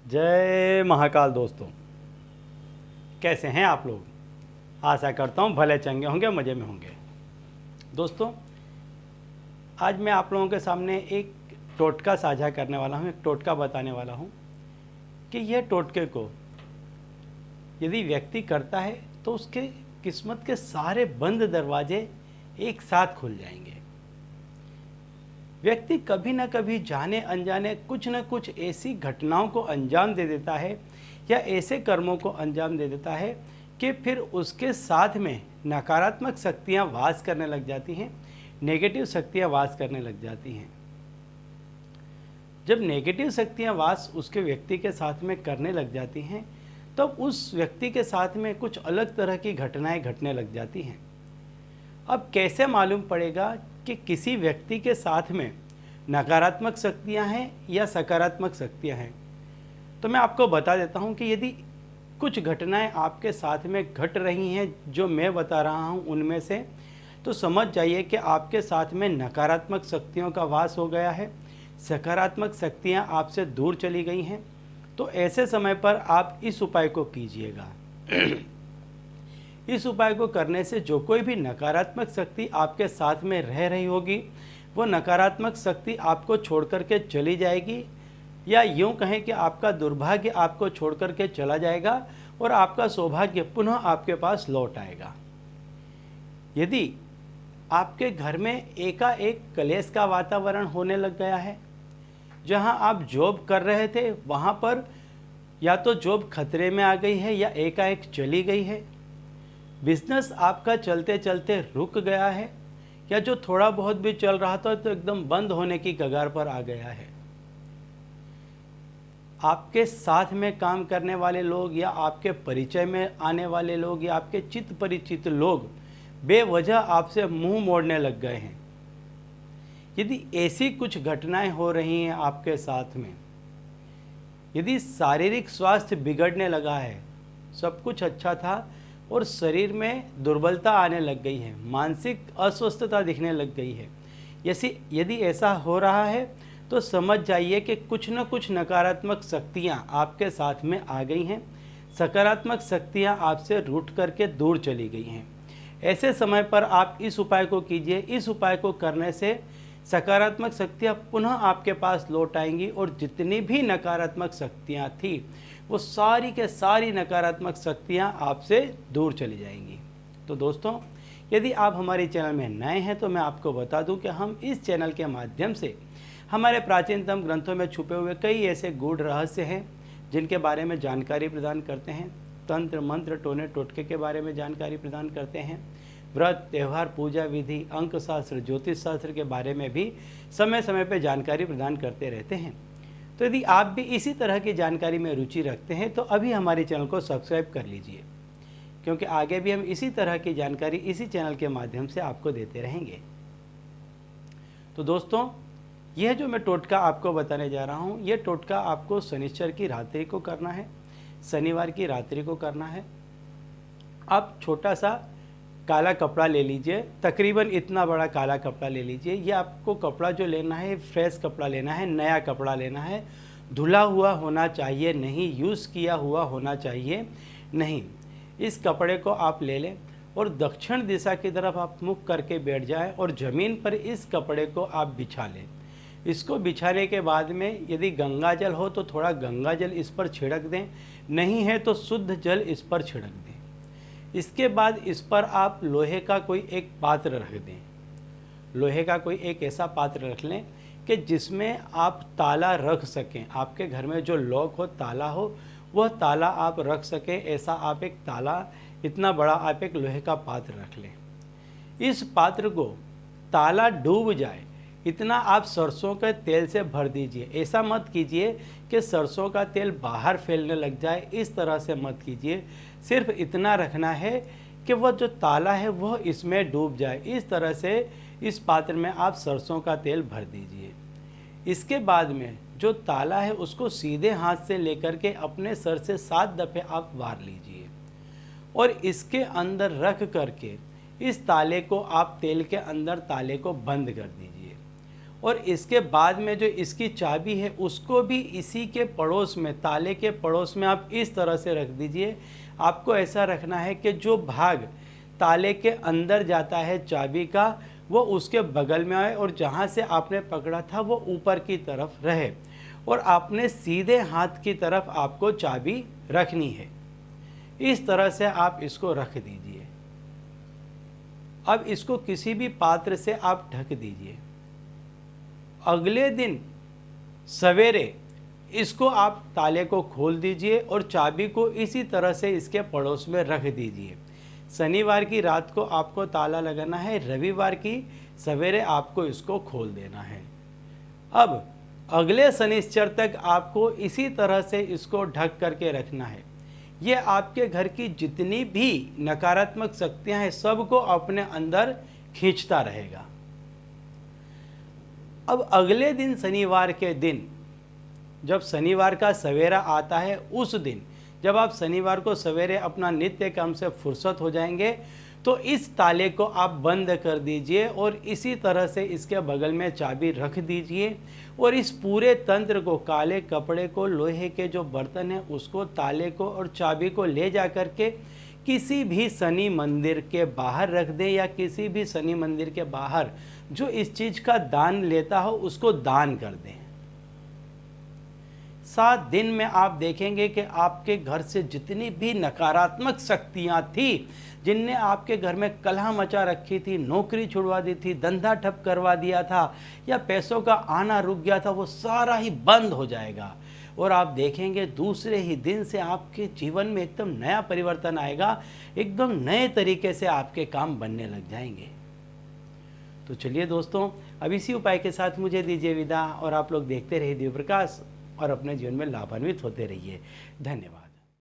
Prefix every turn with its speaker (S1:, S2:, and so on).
S1: जय महाकाल दोस्तों, कैसे हैं आप लोग। आशा करता हूं भले चंगे होंगे, मज़े में होंगे। दोस्तों, आज मैं आप लोगों के सामने एक टोटका साझा करने वाला हूं, एक टोटका बताने वाला हूं कि यह टोटके को यदि व्यक्ति करता है तो उसके किस्मत के सारे बंद दरवाजे एक साथ खुल जाएंगे। व्यक्ति कभी न कभी जाने अनजाने कुछ न कुछ ऐसी घटनाओं को अंजाम दे देता है या ऐसे कर्मों को अंजाम दे देता है कि फिर उसके साथ में नकारात्मक शक्तियां वास करने लग जाती हैं, नेगेटिव शक्तियां वास करने लग जाती हैं। जब नेगेटिव शक्तियां वास उसके व्यक्ति के साथ में करने लग जाती हैं तब उस व्यक्ति के साथ में कुछ अलग तरह की घटनाएं घटने लग जाती हैं। अब कैसे मालूम पड़ेगा कि किसी व्यक्ति के साथ में नकारात्मक शक्तियां हैं या सकारात्मक शक्तियां हैं? तो मैं आपको बता देता हूं कि यदि कुछ घटनाएं आपके साथ में घट रही हैं जो मैं बता रहा हूं उनमें से, तो समझ जाइए कि आपके साथ में नकारात्मक शक्तियों का वास हो गया है, सकारात्मक शक्तियां आपसे दूर चली गई हैं। तो ऐसे समय पर आप इस उपाय को कीजिएगा। इस उपाय को करने से जो कोई भी नकारात्मक शक्ति आपके साथ में रह रही होगी वो नकारात्मक शक्ति आपको छोड़ करके चली जाएगी, या यूं कहें कि आपका दुर्भाग्य आपको छोड़ करके चला जाएगा और आपका सौभाग्य पुनः आपके पास लौट आएगा। यदि आपके घर में एकाएक कलेश का वातावरण होने लग गया है, जहां आप जॉब कर रहे थे वहां पर या तो जॉब खतरे में आ गई है या एकाएक चली गई है, बिजनेस आपका चलते चलते रुक गया है, या जो थोड़ा बहुत भी चल रहा था तो एकदम बंद होने की कगार पर आ गया है। आपके साथ में काम करने वाले लोग या आपके परिचय में आने वाले लोग या आपके चित परिचित लोग बेवजह आपसे मुंह मोड़ने लग गए हैं। यदि ऐसी कुछ घटनाएं हो रही हैं आपके साथ में, यदि शारीरिक स्वास्थ्य बिगड़ने लगा है, सब कुछ अच्छा था और शरीर में दुर्बलता आने लग गई है, मानसिक अस्वस्थता दिखने लग गई है, यदि ऐसा हो रहा है तो समझ जाइए कि कुछ न कुछ नकारात्मक शक्तियां आपके साथ में आ गई हैं, सकारात्मक शक्तियां आपसे रूठ करके दूर चली गई हैं। ऐसे समय पर आप इस उपाय को कीजिए। इस उपाय को करने से सकारात्मक शक्तियां पुनः आपके पास लौट आएंगी और जितनी भी नकारात्मक शक्तियां थी वो सारी के सारी नकारात्मक शक्तियां आपसे दूर चली जाएंगी। तो दोस्तों, यदि आप हमारे चैनल में नए हैं तो मैं आपको बता दूं कि हम इस चैनल के माध्यम से हमारे प्राचीनतम ग्रंथों में छुपे हुए कई ऐसे गूढ़ रहस्य हैं जिनके बारे में जानकारी प्रदान करते हैं। तंत्र मंत्र टोने टोटके के बारे में जानकारी प्रदान करते हैं। व्रत त्यौहार पूजा विधि अंक शास्त्र ज्योतिष शास्त्र के बारे में भी समय समय पर जानकारी प्रदान करते रहते हैं। तो यदि आप भी इसी तरह की जानकारी में रुचि रखते हैं तो अभी हमारे चैनल को सब्सक्राइब कर लीजिए, क्योंकि आगे भी हम इसी तरह की जानकारी इसी चैनल के माध्यम से आपको देते रहेंगे। तो दोस्तों, यह जो मैं टोटका आपको बताने जा रहा हूँ, यह टोटका आपको शनिचर की रात्रि को करना है, शनिवार की रात्रि को करना है। आप छोटा सा काला कपड़ा ले लीजिए, तकरीबन इतना बड़ा काला कपड़ा ले लीजिए। ये आपको कपड़ा जो लेना है फ्रेश कपड़ा लेना है, नया कपड़ा लेना है, धुला हुआ होना चाहिए नहीं, यूज़ किया हुआ होना चाहिए नहीं। इस कपड़े को आप ले लें और दक्षिण दिशा की तरफ आप मुख करके बैठ जाएं और ज़मीन पर इस कपड़े को आप बिछा लें। इसको बिछाने के बाद में यदि गंगा जल हो तो थोड़ा गंगा जल इस पर छिड़क दें, नहीं है तो शुद्ध जल इस पर छिड़क दें। इसके बाद इस पर आप लोहे का कोई एक पात्र रख दें। लोहे का कोई एक ऐसा पात्र रख लें कि जिसमें आप ताला रख सकें। आपके घर में जो लॉक हो, ताला हो, वह ताला आप रख सकें, ऐसा आप एक ताला, इतना बड़ा आप एक लोहे का पात्र रख लें। इस पात्र को ताला डूब जाए इतना आप सरसों के तेल से भर दीजिए। ऐसा मत कीजिए कि सरसों का तेल बाहर फैलने लग जाए, इस तरह से मत कीजिए। सिर्फ इतना रखना है कि वह जो ताला है वह इसमें डूब जाए। इस तरह से इस पात्र में आप सरसों का तेल भर दीजिए। इसके बाद में जो ताला है उसको सीधे हाथ से लेकर के अपने सर से 7 दफ़े आप वार लीजिए और इसके अंदर रख करके इस ताले को आप तेल के अंदर ताले को बंद कर दीजिए और इसके बाद में जो इसकी चाबी है उसको भी इसी के पड़ोस में, ताले के पड़ोस में आप इस तरह से रख दीजिए। आपको ऐसा रखना है कि जो भाग ताले के अंदर जाता है चाबी का, वो उसके बगल में आए और जहाँ से आपने पकड़ा था वो ऊपर की तरफ रहे, और आपने सीधे हाथ की तरफ आपको चाबी रखनी है। इस तरह से आप इसको रख दीजिए। अब इसको किसी भी पात्र से आप ढक दीजिए। अगले दिन सवेरे इसको आप ताले को खोल दीजिए और चाबी को इसी तरह से इसके पड़ोस में रख दीजिए। शनिवार की रात को आपको ताला लगाना है, रविवार की सवेरे आपको इसको खोल देना है। अब अगले शनिश्चर तक आपको इसी तरह से इसको ढक करके रखना है। ये आपके घर की जितनी भी नकारात्मक शक्तियां हैं सबको अपने अंदर खींचता रहेगा। अब अगले दिन शनिवार के दिन, जब शनिवार का सवेरा आता है, उस दिन जब आप शनिवार को सवेरे अपना नित्य काम से फुर्सत हो जाएंगे तो इस ताले को आप बंद कर दीजिए और इसी तरह से इसके बगल में चाबी रख दीजिए और इस पूरे तंत्र को, काले कपड़े को, लोहे के जो बर्तन हैं उसको, ताले को और चाबी को ले जा कर के किसी भी शनि मंदिर के बाहर रख दें, या किसी भी शनि मंदिर के बाहर जो इस चीज़ का दान लेता हो उसको दान कर दें। 7 दिन में आप देखेंगे कि आपके घर से जितनी भी नकारात्मक शक्तियां थी, जिनने आपके घर में कलह मचा रखी थी, नौकरी छुड़वा दी थी, धंधा ठप करवा दिया था या पैसों का आना रुक गया था, वो सारा ही बंद हो जाएगा और आप देखेंगे दूसरे ही दिन से आपके जीवन में एकदम नया परिवर्तन आएगा, एकदम नए तरीके से आपके काम बनने लग जाएंगे। तो चलिए दोस्तों, अब इसी उपाय के साथ मुझे दीजिए विदा और आप लोग देखते रहिए दिव्य प्रकाश और अपने जीवन में लाभान्वित होते रहिए। धन्यवाद।